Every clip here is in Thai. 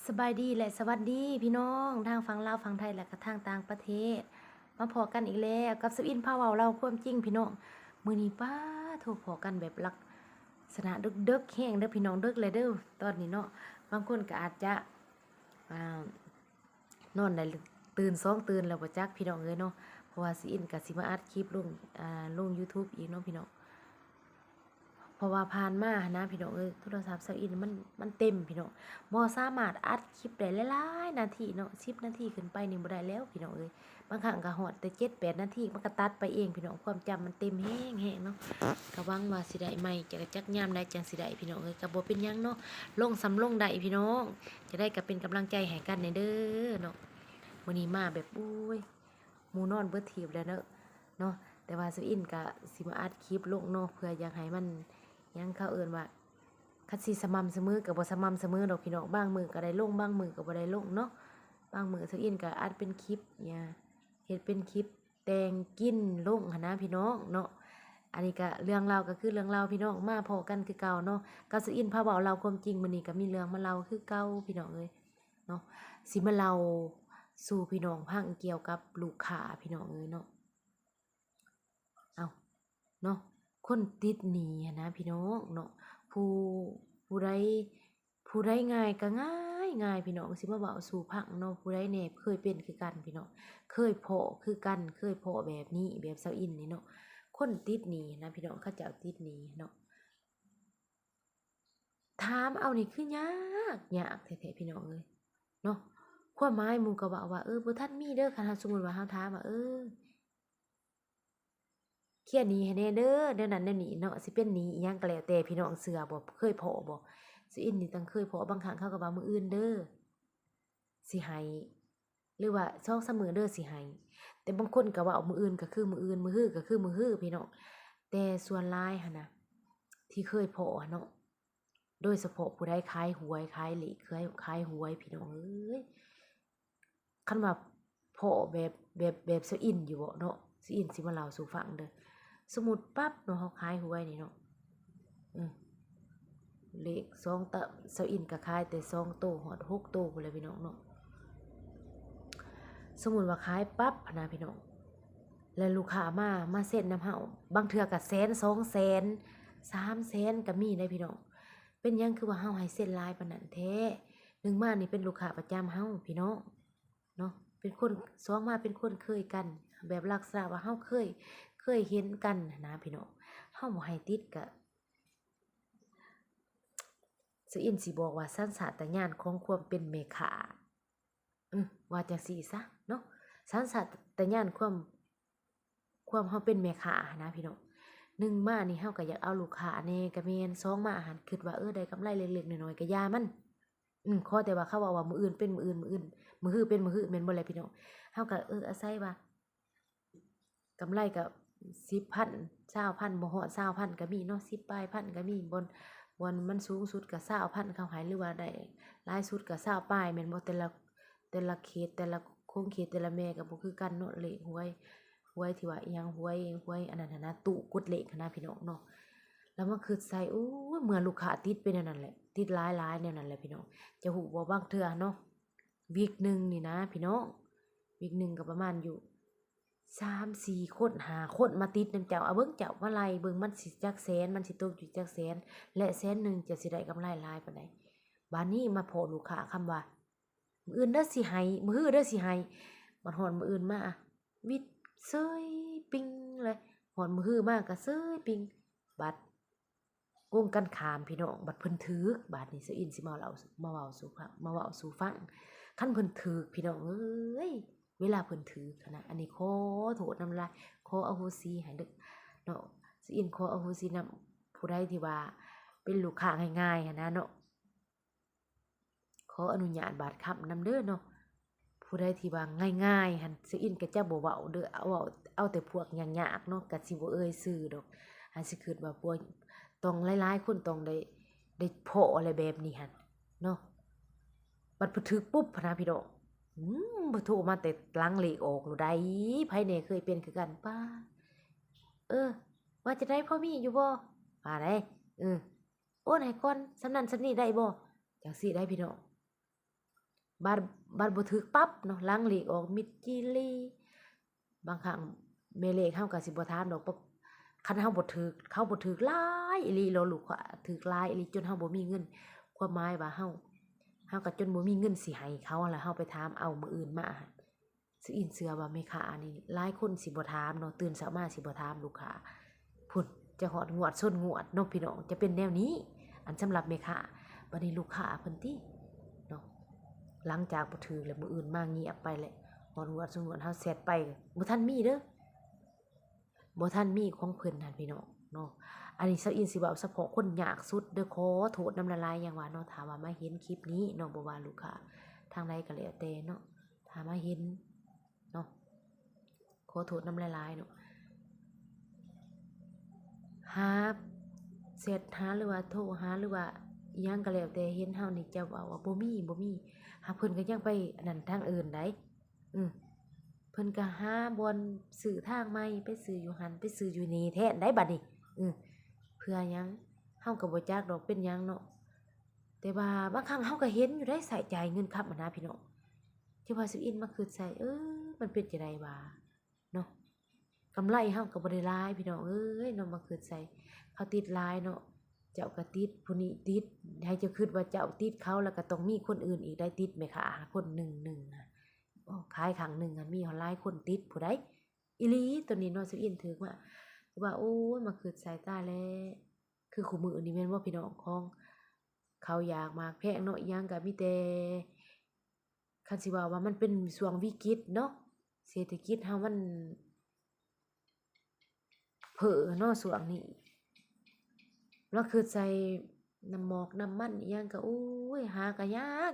สบายดีและสวัสดีพี่น้องทางฝั่งลาวฝั่งไทยและก็ทางต่างประเทศมาพอกันอีกแล้วกับสวินพาเว้าเราความจริงพี่น้องมื้อนี้ป้าโทรพอกันแบบลักษณะดึกๆแห้งเด้อพี่น้องดึกเลยเด้อตอนนี้เนาะบางคนก็อาจจะอ่านอนได้ตื่นตื่นแล้วบ่จักพี่น้องเอ้ยเนาะเพราะว่าสิอินก็สิมาอัดคลิปลง YouTube อีกเนาะพี่น้อง เพราะว่าผ่านมานะพี่น้องโทรศัพท์เซาอินมันเต็มพี่น้องบ่สามารถอัดคลิปได้หลายๆนาทีเนาะ10นาทีขึ้นไปนี่บ่ได้แล้วพี่น้องบางครั้งก็ฮอดแต่7-8นาทีมันก็ตัดไปเองพี่น้องความจำมันเต็มแฮงๆเนาะก็หวังว่าสิได้ใหม่จักยามใดจังสิได้พี่น้องก็บ่เป็นหยังเนาะลงสำลงได้พี่น้องจะได้ก็เป็นกำลังใจให้กันเด้อเนาะมื้อนี้มาแบบอุ้ยหมู่นอนเบิดทีบแล้วเนาะแต่ว่าเซาอินก็สิมาอัดคลิปลงเนาะเพื่ออยากให้มันยังเขาเอิ้นว่าคัดสิสม่ำเสมอกับบ่สม่ำเสมอดอกพี่น้องบางมื้อก็ได้ลงบางมื้อก็บ่ได้ลงเนาะบางมื้อเซาอินก็อัดเป็นคลิปเนี่ยเฮ็ดเป็นคลิปแต่งกินลงหั้นนะพี่น้องเนาะอันนี้ก็เรื่องราวก็คือเรื่องราวพี่น้องมาพอกันคือเก่าเนาะกับเซาอินพาเว้าเล่าความจริงมื้อนี้ก็มีเรื่องมาเล่าคือเก่าพี่น้องเนาะสิมาเล่าสู่พี่น้องฟังเกี่ยวกับลูกค้าพี่น้องเนาะเอาเนาะคนติดหนี้หั้นนะพี่น้องเนาะ ผู้ผู้ใดผู้ใดง่ายก็ง่ายพี่น้องสิมาเว้าสู่ฟังเนาะผู้ใดแหน่เคยเป็นคือกันพี่น้องเคยพ้อคือกันเคยพ้อแบบนี้แบบเซาอินนี่เนาะคนติดหนี้นะพี่น้องเขาเจ้าติดหนี้เนาะถามเอานี่คือยากแท้ๆพี่น้องเนาะความหมายหมู่ก็เว้าว่าบ่ทันมีเด้อคันสมมุติว่าเฮาถามว่าเคลียร์หนี้ให้แหน่เด้อแนวนั้นแนวนี้เนาะสิเป็นหนี้อิหยังก็แล้วแต่พี่น้องเชื่อบ่เคยพ้อบ่สิอินนี่ต้องเคยพ้อบางครั้งเขาก็ว่ามื้ออื่นเด้อสิให้หรือว่า2-3มื้อเด้อสิให้แต่บางคนก็เว้ามื้ออื่นก็คือมื้ออื่นมื้อฮื้อก็คือมื้อฮื้อพี่น้องแต่ส่วนหลายหั้นน่ะที่เคยพ้อเนาะโดยเฉพาะผู้ใดขายหวยขายเลขขายหวยพี่น้องคันว่าพ้อแบบสิอินอยู่บ่เนาะสิอินสิมาเล่าสู่ฟังเด้อ สมมุติปั๊บเนาะเขาขายหวยนี่เนาะอือเลข2ตะเซาอินก็ขายแต่2โตฮอด6โตพู้นแหละพี่น้องเนาะสมมุติว่าขายปั๊บหั้นนะพี่น้องแล้วลูกค้ามาเซ็นนำเฮาบางเทื่อก็100,000 200,000 300,000ก็มีได้พี่น้องเป็นหยังคือว่าเฮาให้เซ็นหลายปานนั้นแท้หนึ่งมานี่เป็นลูกค้าประจำเฮาพี่น้องเนาะเป็นคนสองมาเป็นคนเคยกันแบบลักษณะว่าเฮาเคยเห็นกันหั้นนะพี่น้องเฮาบ่ให้ติดก็ สิอินสิบอกว่าสัญชาตญาณของความเป็นแม่ค้าว่าจั่งซี้ซะเนาะสัญชาตญาณความเฮาเป็นแม่ค้าหั้นนะพี่น้อง1มานี่เฮาก็อยากเอาลูกค้าแหน่ก็แม่น2มาหั้นคิดว่าได้กำไรเล็กๆน้อยๆก็อย่ามันขอแต่ว่าเขาเว้าว่ามื้ออื่นเป็นมื้ออื่นมื้ออื่นมื้อฮื้อเป็นมื้อฮื้อแม่นบ่แหละพี่น้องเฮาก็อาศัยว่ากำไรก็10,000 20,000บ่ฮอด20,000ก็มีเนาะ10ปลายพันก็มีบ่มันสูงสุดก็20,000เขาให้หรือว่าได้หลายสุดก็20ปลายแม่นบ่แต่ละเขตแต่ละโคงเขตแต่ละแม่ก็บ่คือกันเนาะเลขหวยที่ว่าอิหยังหวยอันนั้นหั้นนะตู้กดเลขหั้นนะพี่น้องเนาะแล้วมาคิดใส่โอ้ยเหมือนลูกค้าติดเป็นแนวนั้นแหละติดหลายๆแนวนั้นแหละพี่น้องจะฮู้บ่บางเทื่อเนาะวีกหนึ่งนี่นะพี่น้องวีกหนึ่งก็ประมาณอยู่3-4คน5คนมาติดนำเจ้าเอาเบิ่งเจ้ามาไล่เบิ่งมันสิจักแสนมันสิตกอยู่จักแสนและแสนหนึ่งจะสิได้กำไรหลายปานใดบัดนี้มาพ้อลูกค้าคำว่ามื้ออื่นเด้อสิให้มื้อฮื้อเด้อสิให้บัดฮอดมื้ออื่นมาวิดเซยปิงเลยฮอดมื้อฮื้อมาก็เซยปิงบัดโกงกันข้ามพี่น้องบัดเพิ่นถูกบัดนี้สิอินสิมาเว้าสู่ฟังคันเพิ่นถูกพี่น้องเวลาเพิ่นถือหั้นนะอันนี้ขอโทษนำลายขออโหสิให้เด้อเนาะสิอินขออโหสินำผู้ใดที่ว่าเป็นลูกค้าง่ายๆหั้นนะเนาะขออนุญาตบาดคำนำเด้อเนาะผู้ใดที่ว่าง่ายๆหั้นสิอินก็จะบ่เว้าเด้อเอาแต่พวกยากๆเนาะก็สิบ่เอ่ยชื่อดอกหั้นสิคิดว่าพวกต้องหลายๆคนต้องได้พ้ออะไรแบบนี้หั้นเนาะบัดเพิ่นถูกปุ๊บหั้นนะพี่น้อง บ่โทรมาแต่หลังเลขออกโลดได้ไผแหน่เคยเป็นคือกันป๊าเออว่าจั่งใดพอมีอยู่บ่ว่าได้เออโอนให้ก่อนส่ำนั้นส่ำนี้ได้บ่จั่งซี้ได้พี่น้อง บาดบ่ถึกปั๊บเนาะหลังเลขออกมิดจิลีบางครั้งแม่เลขเฮาก็สิบ่ถามดอกคันเฮาบ่ถึกเขาบ่ถึกหลายอีหลีลูกถึกหลายอีหลีจนเฮาบ่มีเงินความหมายว่าเฮาก็จนบ่มีเงินสิให้เขาแล้วเฮาไปถามเอามื้ออื่นมาสิอินเชื่อว่าแม่ค้านี่หลายคนสิบ่ถามเนาะตื่นเช้ามาสิบ่ถามลูกค้าพุ่นจะฮอดงวดชนงวดเนาะพี่น้องจะเป็นแนวนี้อันสำหรับแม่ค้าบัดนี้ลูกค้าเพิ่นติเนาะหลังจากบ่ถือแล้วมื้ออื่นมาเงียบไปแหละฮอดงวดชนงวดเฮาแชทไปบ่ทันมีเด้อบ่ทันมีของเพิ่นนั่นพี่น้องเนาะอันนี้เซาอินสิเว้าเฉพาะคนยากสุดเด้อขอโทษน้ำละลายอย่างว่าเนาะถ้าว่ามาเห็นคลิปนี้เนาะบ่ว่าลูกค้าทางใดก็แล้วแต่เนาะถ้ามาเห็นเนาะขอโทษน้ำละลายเนาะหาเสร็จหาหรือว่าโทรหาหรือว่าอิหยังก็แล้วแต่เห็นเฮานี่จะว่าบ่มีหาเพิ่นก็ยังไปอันนั้นทางอื่นได้เพิ่นก็หาบ่อนสื่อทางใหม่ไปซื้ออยู่หันไปซื้ออยู่นี่แท้ได้บัดนี้เพื่อหยังเฮาก็บ่จักดอกเป็นหยังเนาะแต่ว่าบางครั้งเฮาก็เห็นอยู่ได้ใส่จ่ายเงินครับนะพี่น้องที่ว่าสิอินมาคิดใส่มันเป็นจังได๋วะเนาะกำไรเฮาก็บ่ได้หลายพี่น้องเอ้ยเนาะมาคิดใส่เขาติดหลายเนาะเจ้าก็ติดผู้นี้ติดให้เจ้าคิดว่าเจ้าติดเขาแล้วก็ต้องมีคนอื่นอีกได้ติดไหมคะคนหนึ่งน่ะขายครั้งหนึ่งมีหลายคนติดผู้ใดอีหลีตัวนี้เนาะสิอินถือว่าโอ้ยมาคิดใส่ตาแล้วคือคู่มือนี่แม่นว่าพี่น้องของเขาอยากมากแพงเนาะอีหยังก็มีแต่คันสิว่ามันเป็นช่วงวิกฤตเนาะเศรษฐกิจเฮามันเพ้อเนาะช่วงนี้แล้วคือใส่น้ำหมอกน้ำมันอีหยังก็โอ้ยหาก็ยาก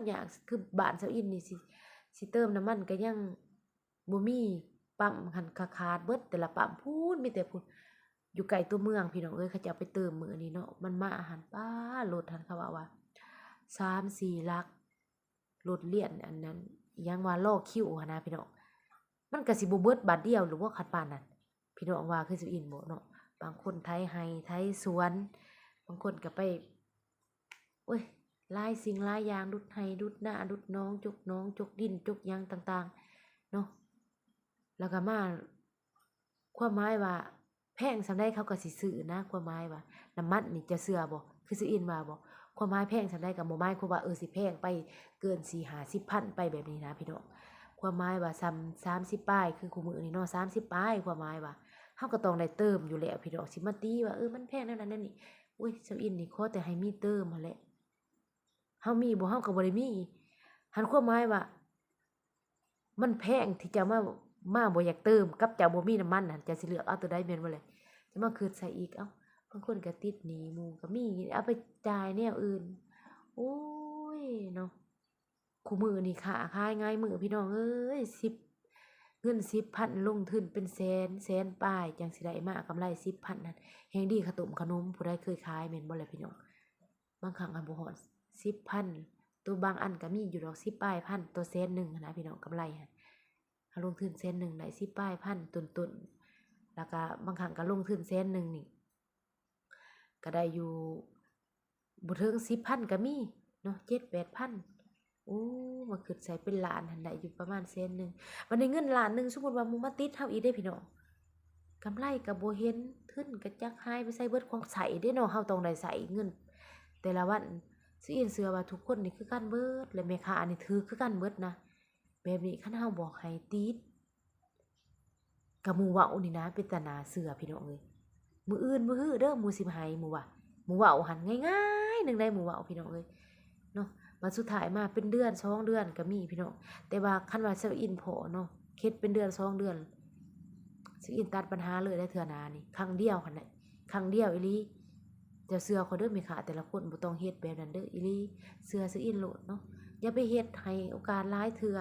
คือบ้านเซาอินนี่สิเติมน้ำมันก็ยังบ่มีปั๊มหันขาดเบิดแต่ละปั๊มพูนมีแต่พูนอยู่ไกลตัวเมืองพี่น้องเอ้ยเขาจะเอาไปเติมมื้อนี้เนาะมันมาอาหารป้ารถหันเขาว่า3-4 ลักรถเลียนอันนั้นอีหยังว่ารอคิวหันนะพี่น้องมันก็สิบ่เบิดบาทเดียวหรือว่าคันปานนั้นพี่น้องว่าคือสิอินบ่เนาะบางคนไถไร่ไถสวนบางคนก็ไปโอ้ยหลายสิ่งหลายอย่างดุดไร่ดุดนาดุดน้องจกน้องจกดินจกหยังต่างๆเนาะแล้วก็มาความหมายว่าแพงส่ำใดเขาก็สิซื้อนะความหมายว่าน้ำมันนี่จะเชื่อบ่คือสิอินว่าบ่ความหมายแพงส่ำใดก็บ่หมายความว่าสิแพงไปเกิน 4-50,000 ไปแบบนี้นะพี่น้องความหมายว่าซ้ำ30ป้ายคือคู่มื้อนี้เนาะ30ป้ายความหมายว่าเฮาก็ต้องได้เติมอยู่แล้วพี่น้องสิมาตีว่ามันแพงแนวนั้นแนวนี้อุ้ยเซาอินนี่ขอแต่ให้มีเติมหั้นแหละเฮามีบ่เฮาก็บ่ได้มีหันความหมายว่ามันแพงที่จะมาบ่อยากเติมกับเจ้าบ่มีน้ำมันหั่นจะสิเลือกเอาตัวใดแม่นบ่เลยจะมาคิดใส่อีกบางคนก็ติดหนี้หมู่ก็มีเอาไปจ่ายแนวอื่นโอ้ยเนาะคู่มื้อนี่ค้าขายง่ายมื้อพี่น้องเอ้ยเงิน 10,000 ลงทุนเป็นแสนปลายจังสิได้มากำไร 10,000 นั่นแฮงดีข้าวต้มขนมผู้ใดเคยขายแม่นบ่ล่ะพี่น้องบางครั้งก็บ่ฮอด 10,000 ตัวบางอันก็มีอยู่ดอก10ปลายพันตัวแสนหนึ่งนะพี่น้องกำไรหั่นถ้าลงทุนแสนหนึ่งได้10ปลายพันต้นๆแล้วก็บางครั้งก็ลงทุนแสนหนึ่งนี่ก็ได้อยู่บ่ถึง 10,000 ก็มีเนาะ 7-8,000 โอ้มาคิดใส่เป็นล้านหั่นได้อยู่ประมาณแสนหนึ่งบัดนี้เงินล้านหนึ่งสมมุติว่าหมู่มาติดเฮาอีกเด้พี่น้องกำไรก็บ่เห็นทุนก็จักหายไปใส่เบิดของใช้เด้เนาะเฮาต้องได้ใช้เงินแต่ละวันสิอินเชื่อว่าทุกคนนี่คือกันเบิดและแม่ค้านี่ถือคือกันเบิดนะแบบนี้คันเฮาบอกให้ติดก็หมู่เว้านี่นะเป็นตาน่าเชื่อพี่น้องเอ้ยมื้ออื่นมื้อฮื้อเด้อหมู่สิมาให้หมู่ว่าหมู่เว้าหั่นง่ายๆนึงได้หมู่เว้าพี่น้องเอ้ยเนาะบัดสุดท้ายมาเป็นเดือน2เดือนก็มีพี่น้องแต่ว่าคันว่าเซาอินพอเนาะเฮ็ดเป็นเดือน2เดือนสิอินตัดปัญหาเลยได้เทื่อหน้านี่ครั้งเดียวหั่นแหละครั้งเดียวอีหลีเจ้าเชื่อเขาเด้อแม่ค้าแต่ละคนบ่ต้องเฮ็ดแบบนั้นเด้ออีหลีเชื่อสิอินโลดเนาะอย่าไปเฮ็ดให้โอกาสหลายเทื่อ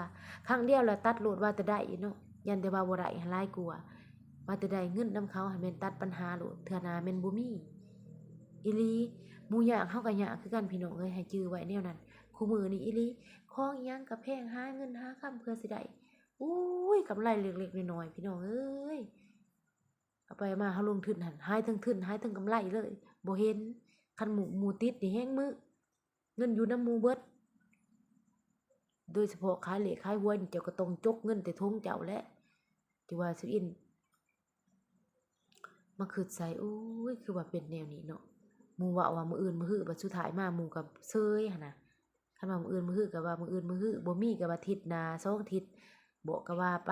ครั้งเดียวแล้วตัดโลดว่าแต่ได้เนาะยันแต่ว่าบ่ได้หลายกว่าว่าแต่ได้เงินนำเขาให้แม่นตัดปัญหาโลดเทื่อหน้าแม่นบ่มีอีหลีหมู่ยากเฮาก็ยากคือกันพี่น้องเอ้ยให้จื้อไว้แนวนั้นคู่มื้อนี้อีหลีของอิหยังก็แพงหาเงินหาค่ำเพื่อสิได้อุ้ยกำไรเล็กๆน้อยๆพี่น้องเอ้ยเอาไปมาเฮาลงทุนหั่นหายทั้งทุนหายทั้งกำไรเลยบ่เห็นคันหมู่ติดนี่แฮงมื้อเงินอยู่นำหมู่เบิด โดยเฉพาะขายเหล็กขายหวยนี่เจ้าก็ต้องจกเงินแต่ทงเจ้าแหละที่ว่าซื้ออินมาคิดใส่โอ้ยคือว่าเป็นแนวนี้เนาะหมู่ว่ามื้ออื่นมื้อฮื้อบัดสุดท้ายมาหมู่ก็เซยหันน่ะคันว่ามื้ออื่นมื้อฮื้อก็ว่ามื้ออื่นมื้อฮื้อบ่มีก็ว่าอาทิตย์หน้า2อาทิตย์บ่ก็ว่าไป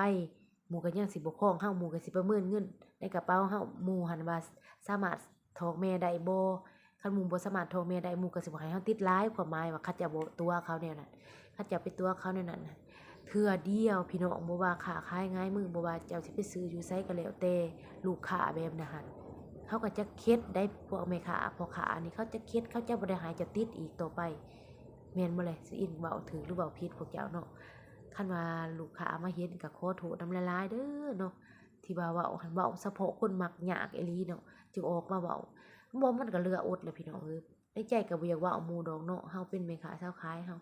หมู่ก็ยังสิบ่คล้องเฮาหมู่ก็สิประเมินเงินในกระเป๋าเฮาหมู่หันว่าสามารถถอกแม่ได้บ่คันหมู่บ่สามารถถอกแม่ได้หมู่ก็สิบ่ให้เฮาติดหลายความหมายว่าเขาจะบ่ตัวเขาแนวนั้นเขาจะไปตัวเขาแนวนั้นน่ะเทื่อเดียวพี่น้องบ่ว่าค้าขายง่ายมือบ่ว่าเจ้าสิไปซื้ออยู่ไสก็แล้วแต่ลูกค้าแบบนั้นหั่น เขาก็จะเค็ดได้พวกแม่ค้าพ่อค้านี่เขาจะเค็ดเขาจะบ่ได้หายจะติดอีกต่อไปแม่นบ่แหละสิอินเว้าถูกหรือเว้าผิดพวกเจ้าเนาะคันว่าลูกค้ามาเห็นก็ขอโทษนำหลายๆเด้อเนาะที่ว่าเว้าหั้นเว้าเฉพาะคนมักยากอีหลีเนาะจึงออกมาเว้าบ่มันก็เหลืออดแหละพี่น้องเอ้ยในใจก็บ่อยากเว้าหมู่ดอกเนาะเฮาเป็นแม่ค้าชาวขายเฮา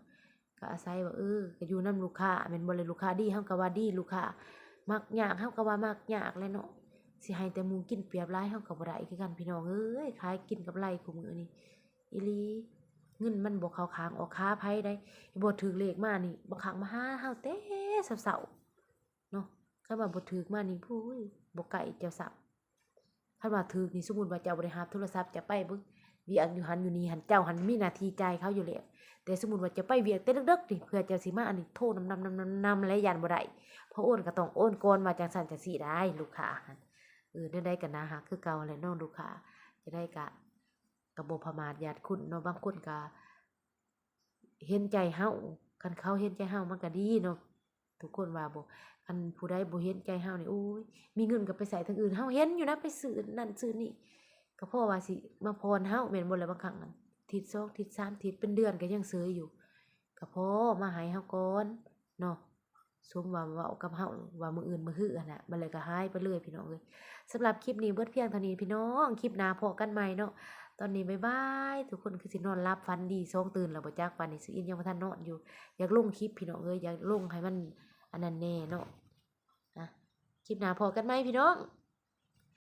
ก็อาศัยว่าก็อยู่นำลูกค้าแม่นบ่เลยลูกค้าดีเฮาก็ว่าดีลูกค้ามักยากเฮาก็ว่ามักยากแหละเนาะ สิให้แต่หมู่กินเปรียบหลายเฮาก็บ่ได้คือกันพี่น้องเอ้ยขายกินกับไรคุมื้อนี้อีหลีเงินมันบ่เข้าข้างออกขาไผได้บ่ถูกเลขมานี่บางครั้งมาหาเฮาแต่เช้าๆเนาะคันว่าบ่ถูกมานี่พู้ยบ่ไกลเจ้าซับคันว่าถูกนี่สมมุติว่าเจ้าบ่ได้รับโทรศัพท์จะไปเบิ่งเวียกอยู่หันอยู่นี่หันเจ้าหันมีหน้าที่จ่ายเขาอยู่แล้วแต่สมมุติว่าจะไปเวียกแต่ดึกๆนี่เพื่อเจ้าสิมาอันนี้โทรนำและย้านบ่ได้เพราะโอนก็ต้องโอนก่อนว่าจังซั่นจังซี่ได้ลูกค้าหั่น แนวใดก็น่ารักคือเก่าแหละเนาะลูกค้าจะได้ก็บ่ประมาทญาติคุณเนาะบางคนก็เห็นใจเฮาคันเขาเห็นใจเฮามันก็ดีเนาะทุกคนว่าบ่คันผู้ใดบ่เห็นใจเฮานี่โอ๊ยมีเงินก็ไปใช้ทางอื่นเฮาเห็นอยู่นะไปซื้อนั่นซื้อนี่ก็เพราะว่าสิมาพรเฮาแม่นบ่ล่ะบางครั้งอะอาทิตย์2อาทิตย์3อาทิตย์เป็นเดือนก็ยังเสยอยู่ก็เพราะมาให้เฮาก่อนเนาะสมว่าเว้ากับเฮาว่ามื้ออื่นมื้อฮื้อหั้นน่ะมันเลยก็หายไปเลยพี่น้องเอ้ย สำหรับคลิปนี้เบิดเพียงเท่านี้พี่น้อง คลิปหน้าพบกันใหม่เนาะตอนนี้บ๊ายบายทุกคนคือสินอนหลับฝันดีสองตื่นแล้วบ่จักปานนี้สิอินยังบ่ทันนอนอยู่อยากลงคลิปพี่น้องเอ้ยอยากลงให้มันอันนั้นแน่เนาะอะคลิปหน้าพบกันใหม่พี่น้อง